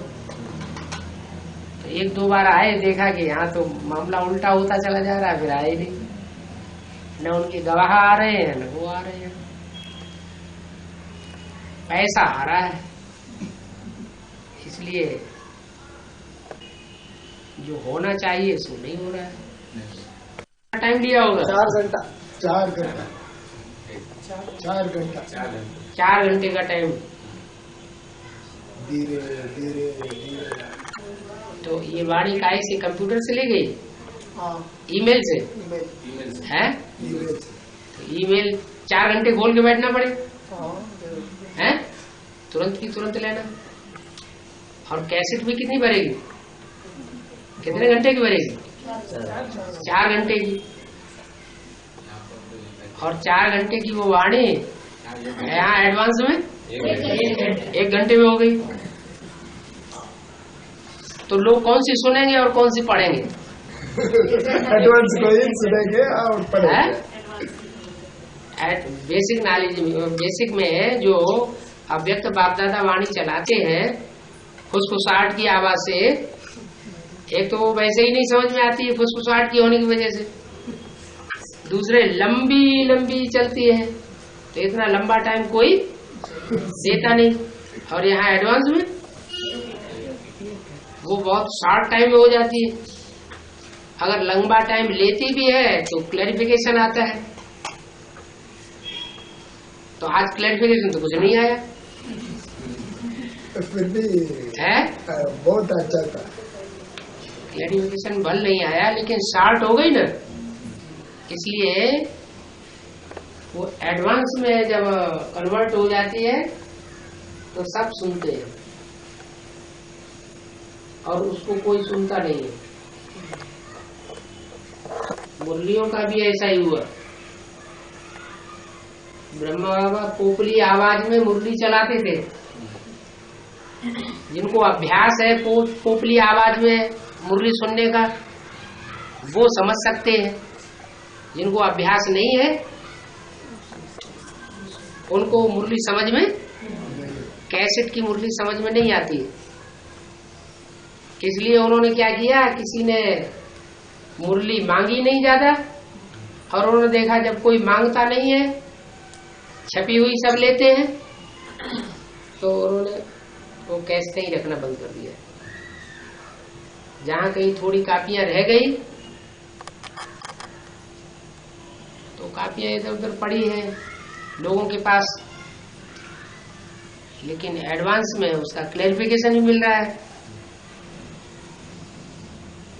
तो 1-2 बार आए, देखा कि यहाँ तो मामला उल्टा होता चला जा रहा है, फिर आए नहीं। न उनके गवाह आ रहे हैं न वो आ रहे हैं। पैसा आ रहा है, इसलिए जो होना चाहिए सो नहीं हो रहा है। टाइम लिया होगा 4 घंटा 4 घंटे का टाइम। धीरे धीरे धीरे। तो ये वाणी काय से कंप्यूटर से ले गई? ईमेल से है? ईमेल 4 घंटे खोल के बैठना पड़े हैं? तुरंत की तुरंत लेना। और कैसेट भी कितनी भरेगी? कितने घंटे की भरेगी? 4 घंटे की। और 4 घंटे की वो वाणी यहाँ एडवांस में 1 घंटे में हो गई। तो लोग कौन सी सुनेंगे और कौन सी पढ़ेंगे? एडवांस को ही सुनेंगे और पढ़ेंगे। बेसिक नॉलेज में, बेसिक में जो अव्यक्त बाप दादा वाणी चलाते हैं, फुसफुसाहट की आवाज से, एक तो वो वैसे ही नहीं समझ में आती है फुसफुसाहट की होने की वजह से, दूसरे लंबी लंबी चलती है, तो इतना लंबा टाइम कोई देता नहीं। और यहाँ एडवांस में वो बहुत शॉर्ट टाइम में हो जाती है। अगर लंबा टाइम लेती भी है तो क्लैरिफिकेशन आता है। तो आज क्लैरिफिकेशन तो कुछ नहीं आया, फिर भी है बहुत अच्छा था। क्लैरिफिकेशन भल नहीं आया, लेकिन शॉर्ट हो गई ना, इसलिए वो एडवांस में जब कन्वर्ट हो जाती है तो सब सुनते हैं और उसको कोई सुनता नहीं है। मुरलियों का भी ऐसा ही हुआ। ब्रह्मा बाबा पोपली आवाज में मुरली चलाते थे। जिनको अभ्यास है पोपली आवाज में मुरली सुनने का, वो समझ सकते हैं। जिनको अभ्यास नहीं है उनको मुरली समझ में, कैसेट की मुरली समझ में नहीं आती है। इसलिए उन्होंने क्या किया, किसी ने मुरली मांगी नहीं ज्यादा, और उन्होंने देखा जब कोई मांगता नहीं है, छपी हुई सब लेते हैं, तो उन्होंने वो कैसेट ही रखना बंद कर दिया। जहां कहीं थोड़ी कापियां रह गई तो कापियां इधर उधर पड़ी हैं लोगों के पास, लेकिन एडवांस में उसका क्लैरिफिकेशन भी मिल रहा है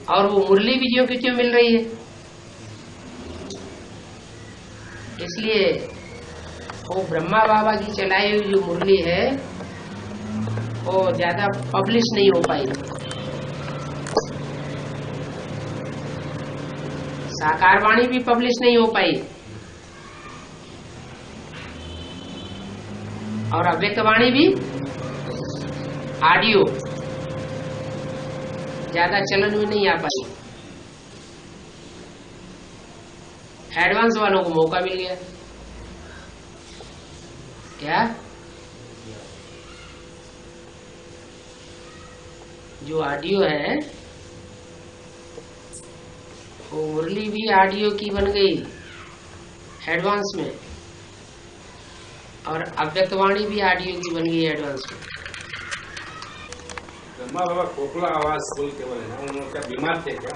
और वो मुरली भी ज्यों की त्यों मिल रही है। इसलिए वो ब्रह्मा बाबा की चलाई हुई जो मुरली है वो ज्यादा पब्लिश नहीं हो पाई। साकार वाणी भी पब्लिश नहीं हो पाई और अव्यक्त वाणी भी, ऑडियो ज्यादा चलन में नहीं आ पाई। एडवांस वालों को मौका मिल गया। क्या जो ऑडियो है वो मुरली भी ऑडियो की बन गई एडवांस में, और अव्यक्तवाणी भी ऑडियो की बन गई एडवांस में। ब्रह्मा बाबा खोखला आवाज बोलते बोले ना, उन्होंने क्या बीमार थे क्या?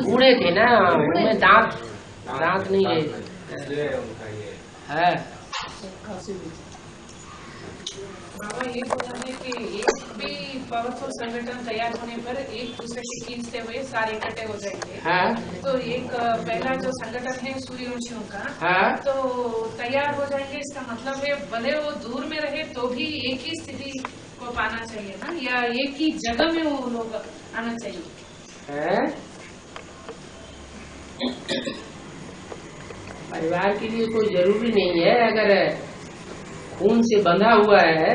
बूढ़े थे ना, उनमें दांत नहीं है, इसलिए उनका ये है। बाबा ये बोला है कि एक भी पावरफुल संगठन तैयार होने पर एक दूसरे की खींचते हुए सारे इकट्ठे हो जाएंगे। हाँ। तो एक पहला जो संगठन है सूर्यवंशियों का, हाँ। तो तैयार हो जाएंगे। इसका मतलब है भले वो दूर में रहे तो भी एक ही स्थिति को पाना चाहिए ना, या एक ही जगह में वो लोग आना चाहिए। परिवार के लिए कोई जरूरी नहीं है। अगर खून से बंधा हुआ है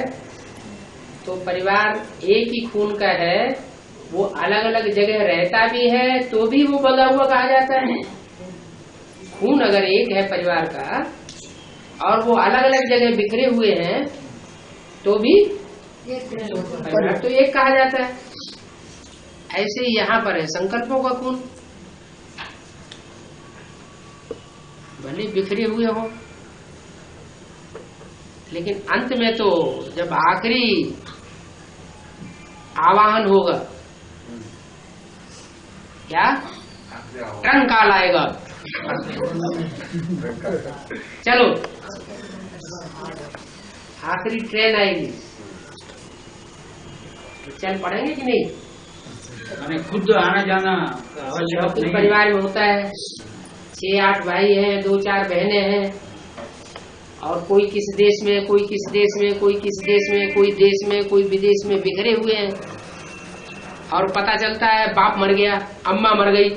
तो परिवार एक ही खून का है, वो अलग अलग जगह रहता भी है तो भी वो बंधा हुआ कहा जाता है। खून अगर एक है परिवार का और वो अलग अलग जगह बिखरे हुए हैं तो भी परिवार तो एक कहा जाता है। ऐसे ही यहाँ पर है संकल्पों का खून, भले बिखरे हुए हो, लेकिन अंत में तो जब आखिरी आवाहन होगा, क्या टंकाल आएगा, चलो आखिरी ट्रेन आएगी, तो चल पड़ेंगे कि नहीं? खुद आना जाना आवश्यक परिवार में होता है। 6-8 भाई हैं, 2-4 बहनें हैं, और कोई किस देश में, कोई किस देश में, कोई किस देश में, कोई देश में, कोई विदेश में बिखरे हुए हैं। और पता चलता है बाप मर गया, अम्मा मर गई,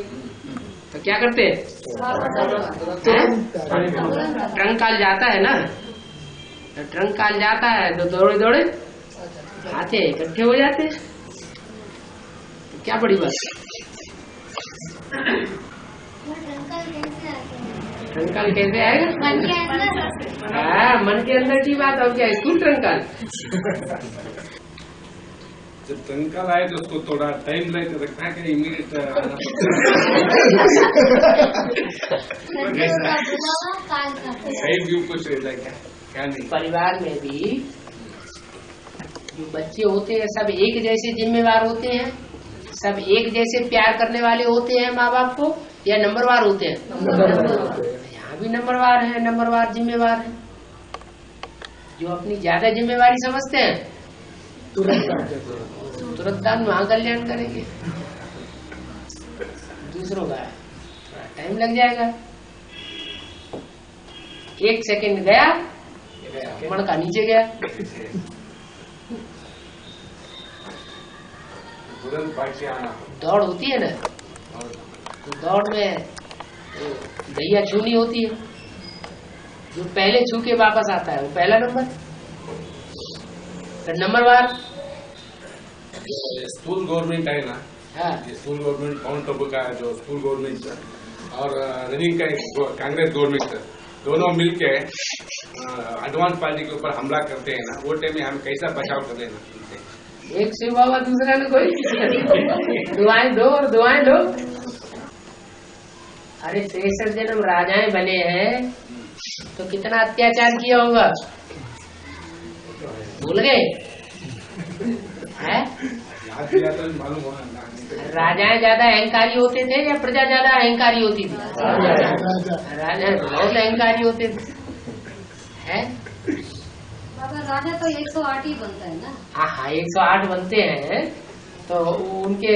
तो क्या करते हैं? ट्रंक कॉल जाता है ना, तो ट्रंक कॉल जाता है तो दौड़े दौड़े आते हैं, इकट्ठे हो जाते हैं, तो क्या बड़ी बात। ट्रंकाल कैसे आएगा? मन के अंदर। हाँ, मन के अंदर की बात। और क्या स्कूल ट्रंकाल? जब तंकाल आए तो उसको थोड़ा टाइम लगता है कि इमीडिएट आना कहीं भी कुछ रहता है क्या नहीं। परिवार में भी जो बच्चे होते हैं सब एक जैसे जिम्मेवार होते हैं, सब एक जैसे प्यार करने वाले होते हैं माँ बाप को, या नंबरवार होते हैं? यहाँ भी नंबरवार है, नंबरवार जिम्मेवार है। जो अपनी ज्यादा जिम्मेवारी समझते हैं तुरंत दान वहां कल्याण करेंगे, दूसरों का थोड़ा टाइम लग जाएगा। 1 सेकंड गया मणका नीचे गया। दौड़ होती है ना, तो दौड़ में दैया छूनी होती है, जो पहले छू के वापस आता है वो पहला नंबर। फिर नंबरवार स्कूल गवर्नमेंट है ना, हाँ, स्कूल गवर्नमेंट माउंट आबू का जो स्कूल गवर्नमेंट और रनिंग का कांग्रेस गवर्नमेंट दोनों मिलके एडवांस पार्टी के ऊपर हमला करते हैं ना, वो टाइम में हम कैसा बचाव कर लेना। एक शिव बाबा दूसरा ने कोई दुआएं दो और दुआएं दो। अरे 63 जन्म राजाएं बने हैं तो कितना अत्याचार किया होगा, भूल गए हैं? मालूम होगा। राजाएं ज्यादा अहंकारी होते थे या प्रजा ज्यादा अहंकारी होती थी? राजा बहुत अहंकारी होते थे, हैं? बाबा राजा तो 108 ही बनता है ना। हाँ, 108 बनते हैं। तो उनके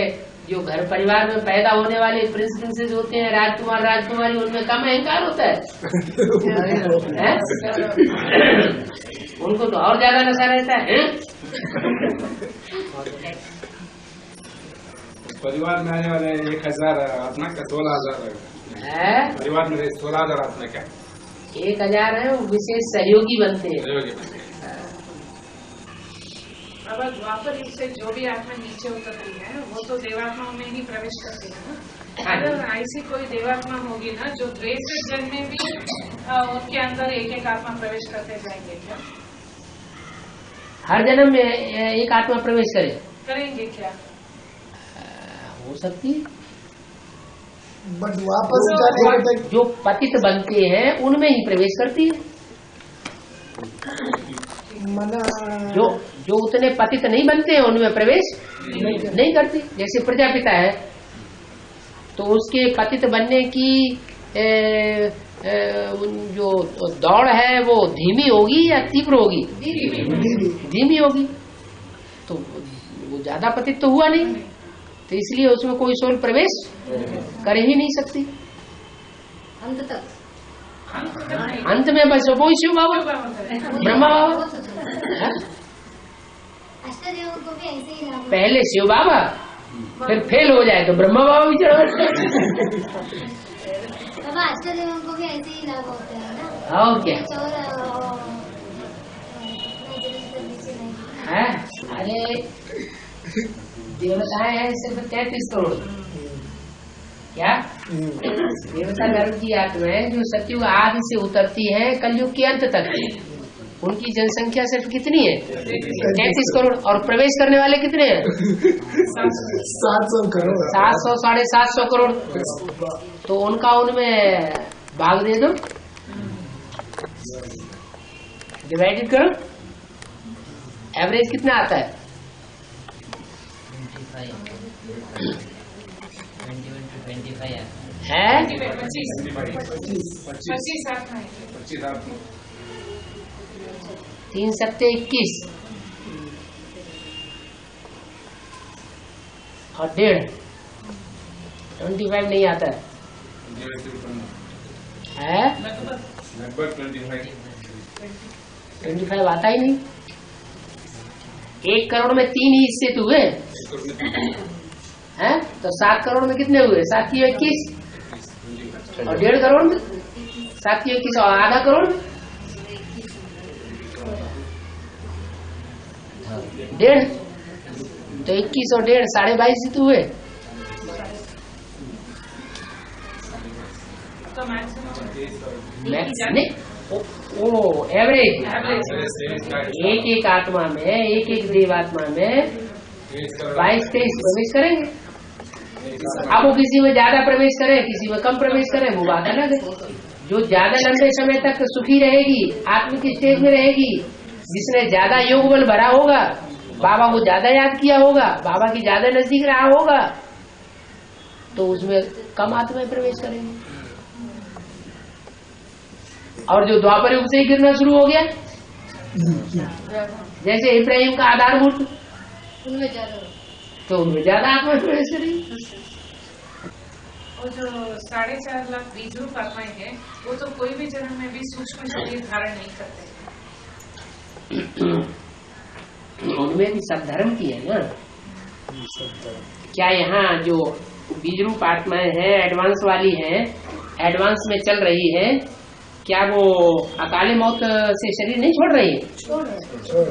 जो घर परिवार में पैदा होने वाले प्रिंस प्रिंसेस होते हैं, राजकुमार राजकुमारी, उनमें कम अहंकार होता है, हैं? उनको तो और ज्यादा नशा रहता है। परिवार में आने वाले 1000 आत्मा का 16,000 है। परिवार में 16,000 आत्मा क्या 1000 है, वो विशेष सहयोगी बनते हैं। बाबा द्वापर युग से जो भी आत्मा नीचे उतरती है वो तो देवात्माओं में ही प्रवेश करती है ना। अगर ऐसी कोई देवात्मा होगी ना जो द्वेष जन्म में भी उनके अंदर एक एक आत्मा प्रवेश करते जाएंगे क्या? हर जन्म में एक आत्मा प्रवेश करेंगे क्या? हो सकती है, बट वापस जो पतित बनते हैं उनमें ही प्रवेश करती है। जो उतने पतित नहीं बनते हैं उनमें प्रवेश नहीं करती। जैसे प्रजापिता है तो उसके पतित बनने की जो दौड़ है वो धीमी होगी या तीव्र होगी? धीमी होगी। तो वो ज्यादा पतित तो हुआ नहीं, तो इसलिए उसमें कोई सोल प्रवेश कर ही नहीं सकती अंत तक। अंत में बस वो शिव बाबा ब्रह्मा बाबा, अष्टदेवों को भी ऐसे ही लागू। पहले शिव बाबा फिर फेल हो जाए तो ब्रह्मा बाबा भी चढ़ा। बाबा अष्टदेवों को भी ऐसे ही लागू होते हैं ना। और क्या है? अरे देवताएं हैं सिर्फ 33 करोड़। क्या देवता धर्म की आत्माएं जो सतयुग आदि से उतरती हैं कलयुग के अंत तक, उनकी जनसंख्या सिर्फ कितनी है? 33 करोड़। और प्रवेश करने वाले कितने हैं? 700 करोड़। 700 750 करोड़। तो उनका उनमें भाग दे दो, डिवाइडेड करो, एवरेज कितना आता है? 25 है 25 आत्मा है। 3 सत्ते 21 और 1.5 25 नहीं आता है? लगभग 25 आता ही नहीं। 1 करोड़ में 3 ही हिस्से तो हुए हैं, तो 7 करोड़ में कितने हुए? 7 की 21 और 1.5 करोड़ में 7 की 21 और आधा करोड़ में 1.5, तो 21 और 1.5 22.5 ही तो हुए। तो मैक्सिमम नहीं, वो एवरेज एक एक आत्मा में, एक एक देवात्मा में 22-23 प्रवेश करेंगे। अब वो किसी में ज्यादा प्रवेश करे, किसी में कम प्रवेश करे, वो बात अलग है। जो ज्यादा लंबे समय तक सुखी रहेगी, आत्मिक स्टेज में रहेगी, जिसने ज्यादा योग बल भरा होगा, बाबा को ज्यादा याद किया होगा, बाबा की ज्यादा नजदीक रहा होगा, तो उसमें कम आत्माएं प्रवेश करेंगे। और जो द्वापर युग से ही गिरना शुरू हो गया, जैसे इब्राहिम का आधारभूत, उनमें ज्यादा, तो उनमें ज्यादा आत्मा प्रवेश करेगी। और जो 4.5 लाख बीज रूप आत्माएं हैं, वो तो कोई भी जन्म में भी सूक्ष्म शरीर धारण नहीं करते। उनमें भी सब धर्म की है ना। क्या यहाँ जो बीज रूप आत्माएं हैं, एडवांस वाली हैं, एडवांस में चल रही है, क्या वो अकाले मौत से शरीर नहीं छोड़ रही है?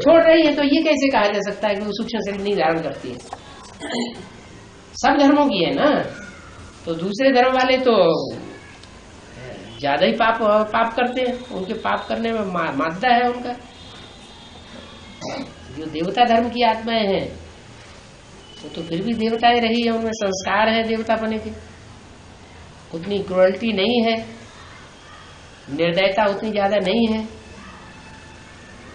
छोड़ रही है। तो ये कैसे कहा जा सकता है कि वो सूक्ष्म शरीर नहीं धारण करती है? सब धर्मों की है ना। तो दूसरे धर्म वाले तो ज्यादा ही पाप करते हैं, उनके पाप करने में मादा है उनका। जो देवता धर्म की आत्माएं हैं, वो तो फिर भी देवताएं रही है, उनमें संस्कार है देवता बने के, उतनी क्रूरल्टी नहीं है, निर्दयता उतनी ज्यादा नहीं है।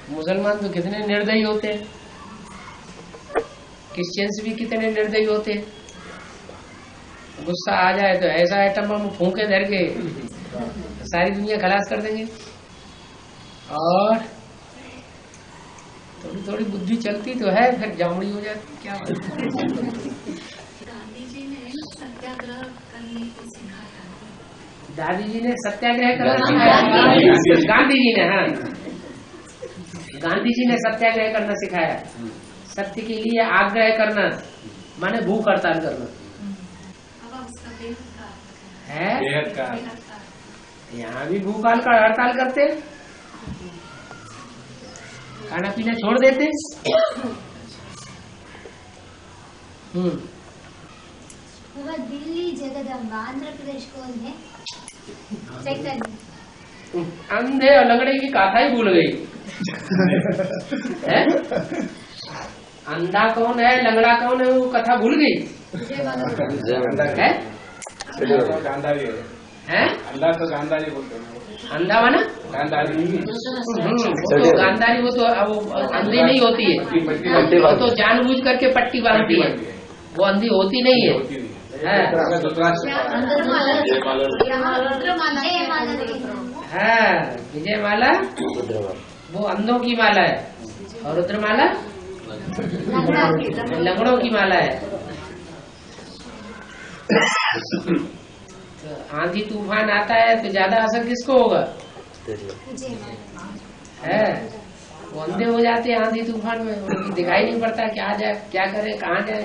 मुसलमान तो कितने निर्दयी होते हैं, क्रिश्चियंस भी कितने निर्दयी होते हैं। गुस्सा आ जाए तो ऐसा आइटम हम फूंके धर के सारी दुनिया खलास कर देंगे। और थोड़ी थोड़ी बुद्धि चलती तो है, फिर जामुड़ी हो जाती। क्या गांधी जी ने सत्याग्रह करने को सिखाया। दादी जी ने सत्याग्रह करना सिखाया। गांधी जी ने, हाँ, गांधी जी ने सत्याग्रह करना सिखाया। सत्य के लिए आग्रह करना माने भूख हड़ताल करना है। यहाँ भी भूख हड़ताल करते, खाना पीना छोड़ देते। दिल्ली जगदम्बा, आंध्र प्रदेश कौन है? चैतन्य। अंधे और लंगड़े की कथा ही भूल गई है? अंधा कौन है, लंगड़ा कौन है, वो कथा भूल गई है? गांधारी है? अंधा तो गांधारी बोलते हैं। अंधा माना गांधारी, वो तो गांधारी, वो तो अंधी नहीं होती है, वो तो जानबूझ करके पट्टी बांधती है, वो अंधी होती नहीं है। विजय माला वो अंधों की माला है, और रुद्रमाला लंगड़ों की माला है। तो आंधी तूफान आता है तो ज्यादा असर किसको होगा? है, वो अंधे हो जाते हैं आंधी तूफान में, उनको दिखाई नहीं पड़ता क्या जाए, क्या करे, कहाँ जाए।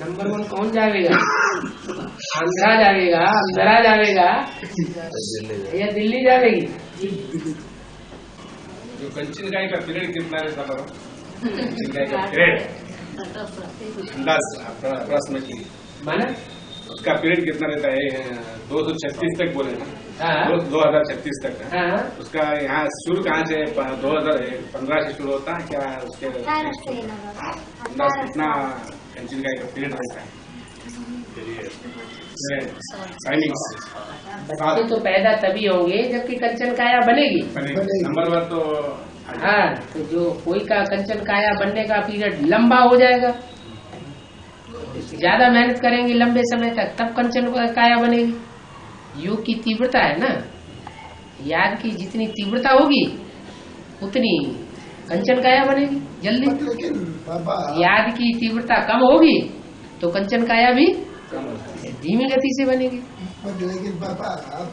नंबर 1 कौन जाएगा? आंध्रा जाएगा, अंधरा जाएगा या दिल्ली जाएगी? जो कंचन गाय का पीरियड कितना रहता है? कंचन गाय का पीरियड अंदाज अप्रॉक्सिमेटली माना उसका पीरियड कितना रहता है? 236 तक बोले ना, 2036 तक है। उसका यहाँ शुरू कहाँ से? 2015 से शुरू होता है क्या? उसके अंदाज कितना कंचन गाय का पीरियड रहता है? बच्चे तो पैदा तभी होंगे जबकि कंचन काया बनेगी। नंबर 1 तो हाँ, तो जो कोई का कंचन काया बनने का पीरियड लंबा हो जाएगा, ज्यादा मेहनत करेंगे लंबे समय तक, तब कंचन काया बनेगी। योग की तीव्रता है ना, याद की जितनी तीव्रता होगी उतनी कंचन काया बनेगी जल्दी। याद की तीव्रता कम होगी तो कंचन काया भी धीमी गति से बनेगी। लेकिन पापा आप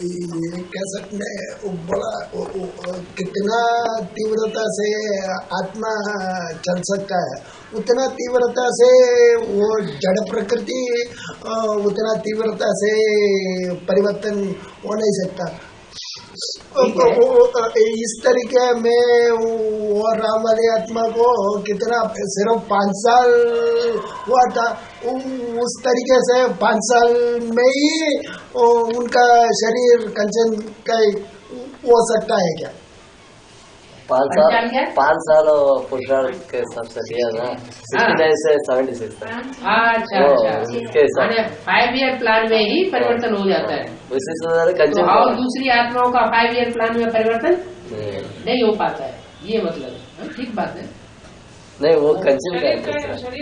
ये कह सकते हैं बड़ा कितना तीव्रता से आत्मा चल सकता है, उतना तीव्रता से वो जड़ प्रकृति उतना तीव्रता से परिवर्तन हो नहीं सकता। इस तरीके में और राम वाली आत्मा को कितना सिर्फ 5 साल हुआ था, उस तरीके से 5 साल में ही उनका शरीर कंचन का हो सकता है क्या? पंचाल क्या? 5 साल पुरुषार्थ के हिसाब से दिया था 69 से 76 तक। अच्छा अच्छा, 5 ईयर प्लान में ही परिवर्तन हो जाता है। उसी से तो और दूसरी आत्माओं का 5 ईयर प्लान में परिवर्तन नहीं हो पाता है, ये मतलब है। ठीक बात है। नहीं, वो कंचन का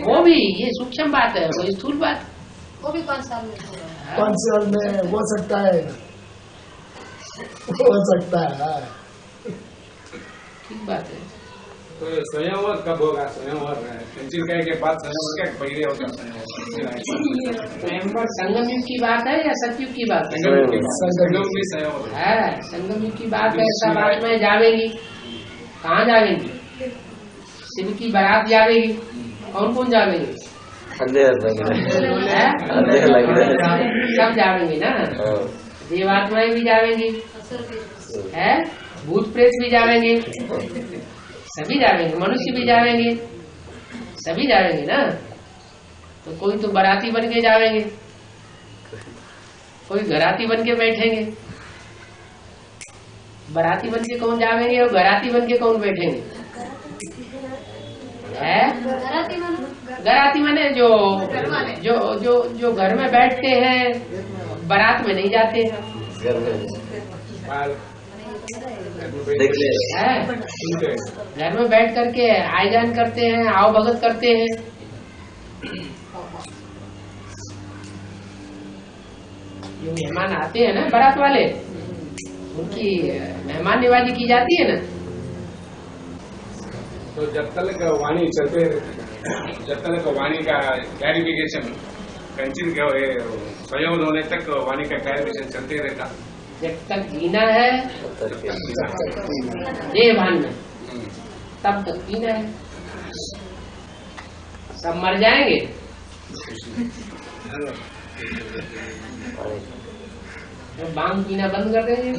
वो भी ये सूक्ष्म बात है, वो स्थूल बात, वो भी 5 साल में 5 साल में हो सकता है, हो सकता है। ठीक बात है। तो स्वयंवर कब होगा? स्वयंवर कंचन कहे के बाद स्वयंवर क्या पहले होगा? स्वयंवर संगम युग की बात है या सतयुग की बात है? संगम युग की बात है। सब आत्माएं जावेंगी, कहाँ जावेंगी? शिव की बारात जावेगी। कौन कौन जावेंगे? अंधेर लग रहा है, सब जावेंगे ना। देवात्माएं भी जावेंगी, है भूत प्रेत भी जावेंगे, सभी जावेंगे, मनुष्य भी जावेंगे, सभी जावेंगे ना। तो कोई तो बाराती बन के जावेंगे, कोई घराती बन के बैठेंगे। बाराती बन के कौन जावेंगे और घराती बन के कौन बैठेंगे? है घराती माने जो जो जो जो घर में बैठते हैं, बारात में नहीं जाते हैं। घर में बैठ करके आय जान करते हैं, आओ भगत करते हैं। जो मेहमान आते हैं ना बारात वाले, उनकी मेहमान नवाजी की जाती है ना। तो जब तक वाणी चलते, जब तक वाणी का क्लैरिफिकेशन कंचन के स्वयं होने तक वाणी का क्लैरिफिकेशन चलते रहता। जब तक जीना है देह भान में, तब तक जीना है। सब मर जाएंगे, बांग पीना बंद कर देंगे।